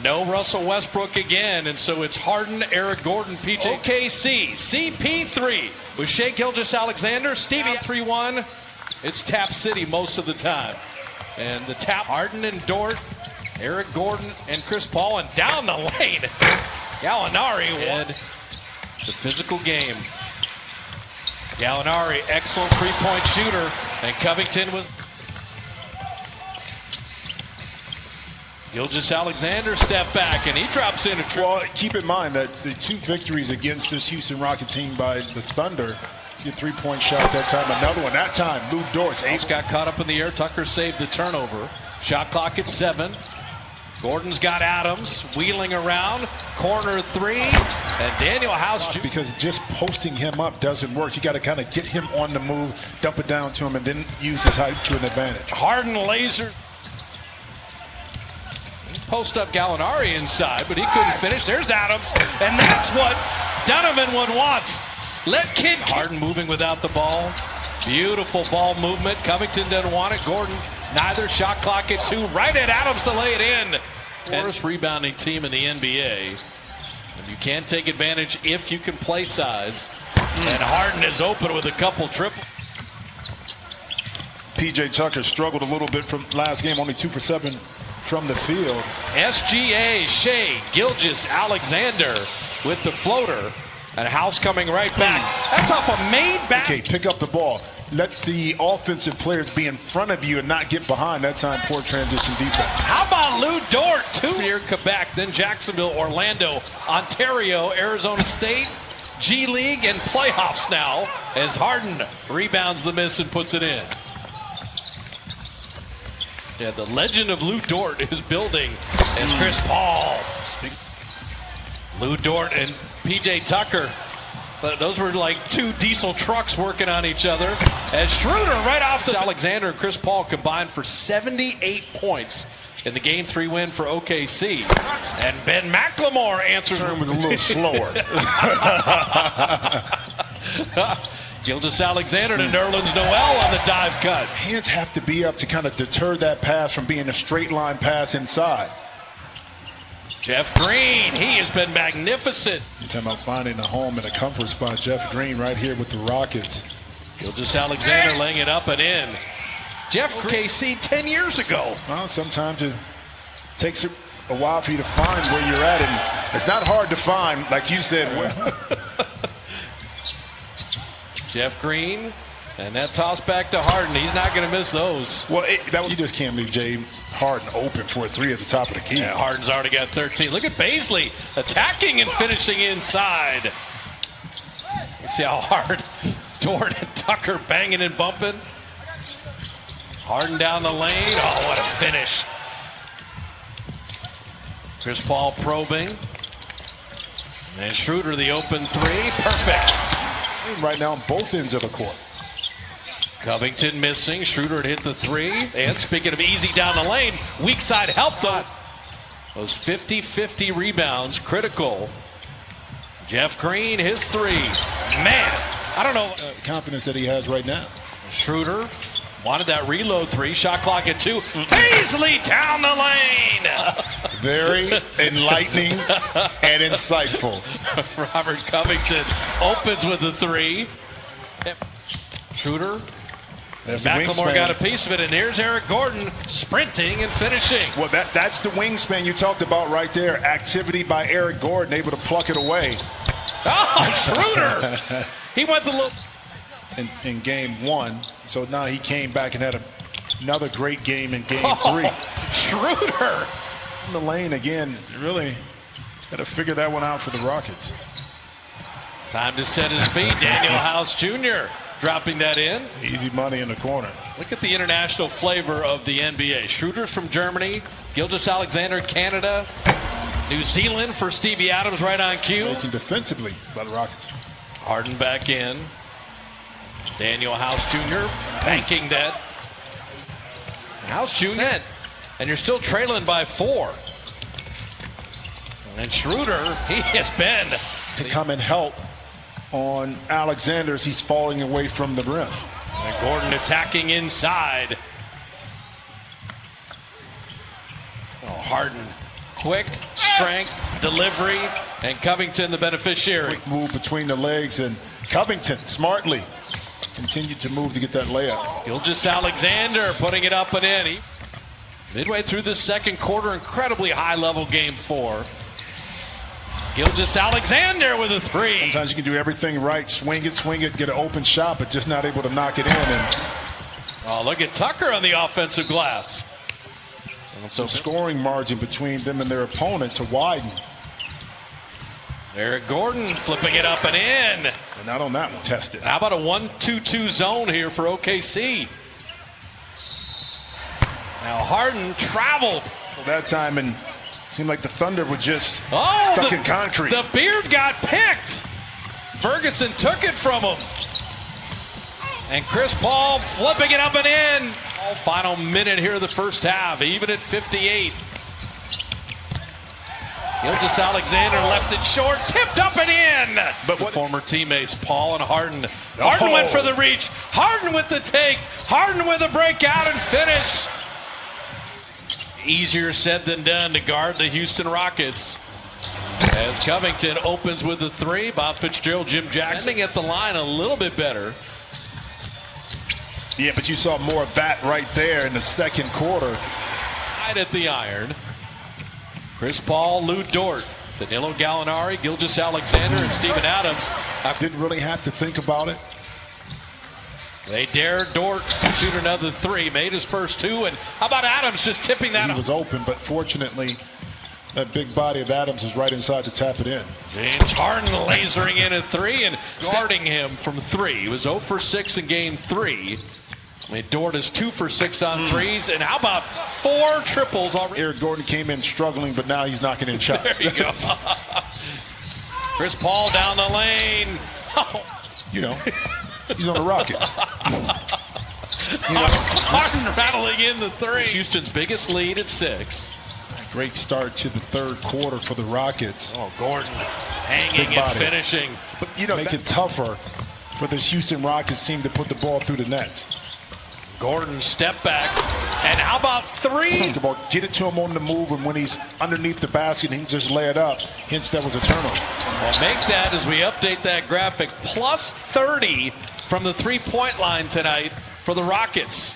No Russell Westbrook again, and so it's Harden, Eric Gordon, PJ. OKC, CP3 with Shai Gilgeous-Alexander, Stevie 3-1. It's Tap City most of the time. And the tap, Harden and Dort, Eric Gordon and Chris Paul, and down the lane. Gallinari won. It's a physical game. Gallinari, excellent three-point shooter, and Covington was... Gilgeous-Alexander step back, and he drops in a triple. Well, keep in mind that the two victories against this Houston Rocket team by the Thunder, he had a three-point shot that time. Another one, that time, Lou Dort. Got caught up in the air. Tucker saved the turnover. Shot clock at 7. Gordon's got Adams wheeling around. Corner 3. And Daniel House. Because just posting him up doesn't work. You got to kind of get him on the move, dump it down to him, and then use his height to an advantage. Harden laser. Post up Gallinari inside, but he couldn't finish. There's Adams, and that's what Donovan wants. Let Kid Harden moving without the ball. Beautiful ball movement. Covington doesn't want it. Gordon, neither. Shot clock at 2. Right at Adams to lay it in. Worst rebounding team in the NBA. And you can take advantage if you can play size. And Harden is open with a couple triples. PJ Tucker struggled a little bit from last game, only 2 for 7 from the field. SGA, Shai Gilgeous-Alexander with the floater. And House coming right back. That's off a made back. Okay, pick up the ball. Let the offensive players be in front of you and not get behind. That time, poor transition defense. How about Lou Dort? 2 here, Quebec, then Jacksonville, Orlando, Ontario, Arizona State, G League, and playoffs now as Harden rebounds the miss and puts it in. Yeah, the legend of Lou Dort is building as Chris Paul. Lou Dort and PJ Tucker. But those were like 2 diesel trucks working on each other. As Schroeder right off the... Alexander and Chris Paul combined for 78 points in the Game 3 win for OKC. And Ben McLemore answers... Turn was a little slower. Gilgeous-Alexander to Nerlens Noel on the dive cut. Hands have to be up to kind of deter that pass from being a straight line pass inside. Jeff Green, he has been magnificent. You're talking about finding a home and a comfort spot. Jeff Green right here with the Rockets. Gilgeous-Alexander laying it up and in. Jeff KC 10 years ago. Well, sometimes it takes a while for you to find where you're at, and it's not hard to find, like you said. Jeff Green, and that toss back to Harden. He's not going to miss those. Well, you just can't leave Jay Harden open for a 3 at the top of the key. Yeah, Harden's already got 13. Look at Baisley attacking and finishing inside. You see how hard Dort and Tucker banging and bumping. Harden down the lane. Oh, what a finish. Chris Paul probing. And Schroeder the open 3. Perfect. Right now on both ends of the court. Covington missing. Schroeder had hit the 3. And speaking of easy down the lane, weak side help though. Those 50-50 rebounds, critical. Jeff Green, his 3. Man, I don't know. Confidence that he has right now. Schroeder wanted that reload 3. Shot clock at 2. Baisley down the lane. Very enlightening and insightful. Robert Covington opens with the 3. Schroeder. McLemore got a piece of it, and here's Eric Gordon sprinting and finishing. Well, that's the wingspan you talked about right there. Activity by Eric Gordon, able to pluck it away. Oh, Schroeder! He went the little... In game 1, so now he came back and had another great game in game 3. Schroeder! In the lane again, really got to figure that one out for the Rockets. Time to set his feet. Daniel House Jr. dropping that in. Easy money in the corner. Look at the international flavor of the NBA. Schroeder's from Germany, Gilgeous-Alexander, Canada, New Zealand for Stevie Adams right on cue. Making defensively by the Rockets. Harden back in. Daniel House Jr. banking that. House Jr. And you're still trailing by 4. And Schroeder, he has been to come and help on Alexander as he's falling away from the rim. And Gordon attacking inside. Oh, Harden Quick, strength, delivery, and Covington the beneficiary. Quick move between the legs, and Covington smartly continued to move to get that layup. Gilgeous-Alexander putting it up and in. Midway through the second quarter, incredibly high-level game 4. Gilgeous-Alexander with a 3. Sometimes you can do everything right, swing it, get an open shot, but just not able to knock it in. And look at Tucker on the offensive glass. so scoring margin between them and their opponent to widen. Eric Gordon flipping it up and in. And not on that one, tested. How about a 1-2-2 zone here for OKC? Now Harden traveled. Well, that time, and seemed like the Thunder were just stuck in concrete. The beard got picked. Ferguson took it from him. And Chris Paul flipping it up and in. Final minute here of the first half, even at 58. Gilgeous-Alexander left it short, tipped up and in. But the former teammates, Paul and Harden. Harden went for the reach. Harden with the take. Harden with a breakout and finish. Easier said than done to guard the Houston Rockets. As Covington opens with a 3, Bob Fitzgerald, Jim Jackson at the line a little bit better. Yeah, but you saw more of that right there in the second quarter. Right at the iron. Chris Paul, Lou Dort, Danilo Gallinari, Gilgeous-Alexander, and Steven Adams. Didn't really have to think about it. They dared Dort to shoot another 3, made his first 2, and how about Adams just tipping that? He was open, but fortunately, that big body of Adams is right inside to tap it in. James Harden lasering in a 3 and starting him from 3. He was 0 for 6 in game 3. I mean, Dort is 2 for 6 on threes, and how about 4 triples already? Eric Gordon came in struggling, but now he's knocking in shots. There you go. Chris Paul down the lane. You know, he's on the Rockets. Harden rattling in the 3. Houston's biggest lead at 6. Great start to the third quarter for the Rockets. Gordon hanging and finishing. But, make it tougher for this Houston Rockets team to put the ball through the net. Gordon step back, and how about 3? Basketball, get it to him on the move, and when he's underneath the basket, he can just lay it up. Hence, that was a turnover. Well, make that as we update that graphic. Plus 30 from the three-point line tonight for the Rockets.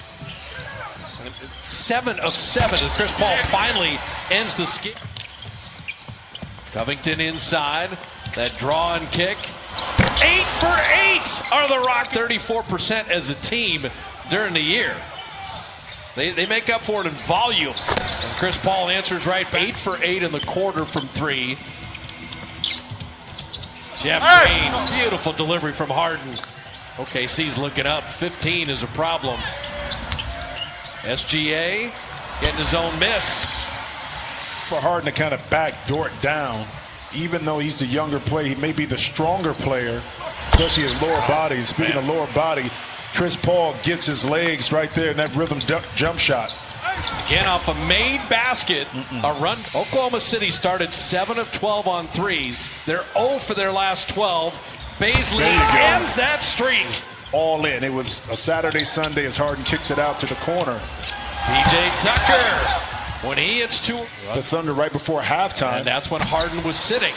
7 of 7 as Chris Paul finally ends the skip. Covington inside. That draw and kick. 8 for 8 are the Rockets. 34% as a team during the year. They make up for it in volume. And Chris Paul answers right. 8 for 8 in the quarter from 3. Jeff Green, beautiful delivery from Harden. OKC's looking up. 15 is a problem. SGA getting his own miss. For Harden to kind of back Dort down, even though he's the younger player, he may be the stronger player, especially his lower body. Speaking of lower body, Chris Paul gets his legs right there in that rhythm jump shot. Again, off a made basket, a run. Oklahoma City started 7 of 12 on threes. They're 0 for their last 12. Baisley ends that streak. All in. It was a Saturday, Sunday as Harden kicks it out to the corner. P.J. Tucker, when he hits 2. The Thunder right before halftime. And that's when Harden was sitting.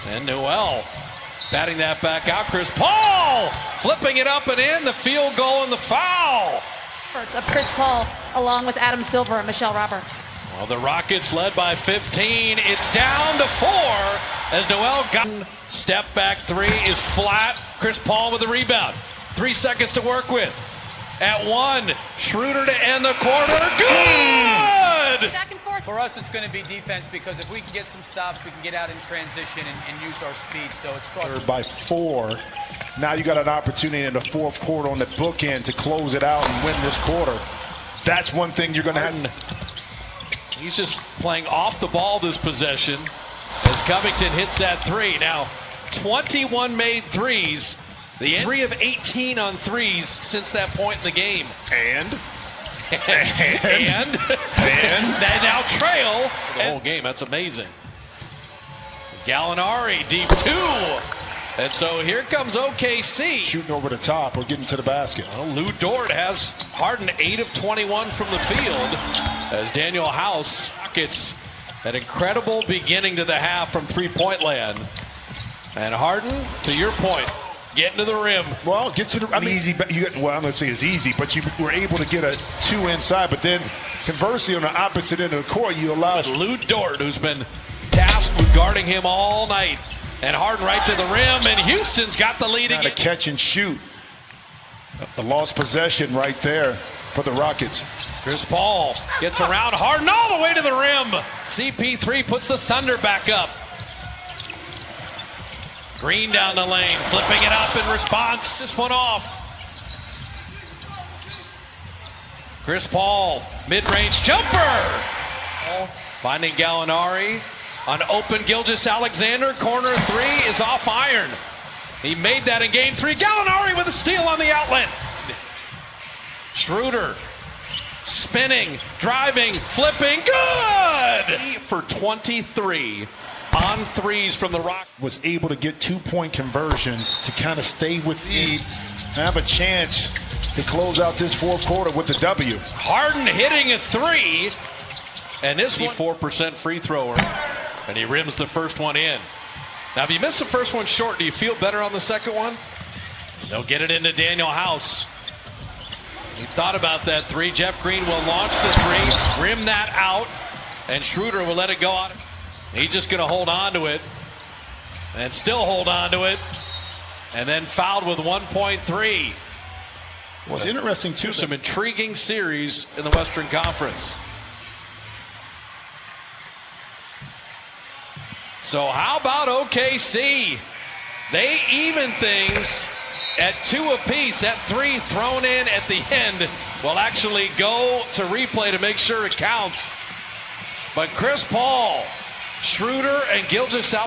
And Noel batting that back out. Chris Paul flipping it up and in. The field goal and the foul. Of Chris Paul, along with Adam Silver and Michelle Roberts. Well, the Rockets led by 15. It's down to 4 as Noel got step back 3 is flat. Chris Paul with the rebound. 3 seconds to work with. At 1, Schroeder to end the quarter. Good! Back and forth. For us, it's going to be defense because if we can get some stops, we can get out in transition and use our speed. So it starts by 4. Now you got an opportunity in the fourth quarter on the bookend to close it out and win this quarter. That's one thing you're going to have. He's just playing off the ball this possession as Covington hits that 3. Now, 21 made threes. The 3 of 18 on threes since that point in the game. And they now trail the whole game. That's amazing. Gallinari deep 2. And so here comes OKC. Shooting over the top or getting to the basket. Well, Lou Dort has Harden 8 of 21 from the field as Daniel House Rockets An incredible beginning to the half from three-point land. And Harden, to your point, getting to the rim. Well, get to the easy. I'm going to say it's easy, but you were able to get a two inside. But then, conversely, on the opposite end of the court, you allow Lou Dort, who's been tasked with guarding him all night, and Harden right to the rim. And Houston's got the lead again. To catch and shoot. A lost possession right there for the Rockets. Chris Paul gets around Harden all the way to the rim. CP3 puts the Thunder back up. Green down the lane, flipping it up in response. This one off. Chris Paul, mid-range jumper. Finding Gallinari on open Gilgeous-Alexander. Corner three is off iron. He made that in game three. Gallinari with a steal on the outlet. Schroeder spinning, driving, flipping. Good! For 23 on threes from the Rock. Was able to get 2-point conversions to kind of stay with lead, have a chance to close out this fourth quarter with the W. Harden hitting a three, and this 4% free thrower, and he rims the first one in. Now, if you missed the first one short, do you feel better on the second one? They'll get it into Daniel House. He thought about that three. Jeff Green will launch the three, rim that out, and Schroeder will let it go out. He's just going to hold on to it and still hold on to it, and then fouled with 1.3. What's interesting, too, some intriguing series in the Western Conference. So how about OKC? They even things at 2 apiece. That three thrown in at the end will actually go to replay to make sure it counts. But Chris Paul, Schroeder, and Gilgeous-Alexander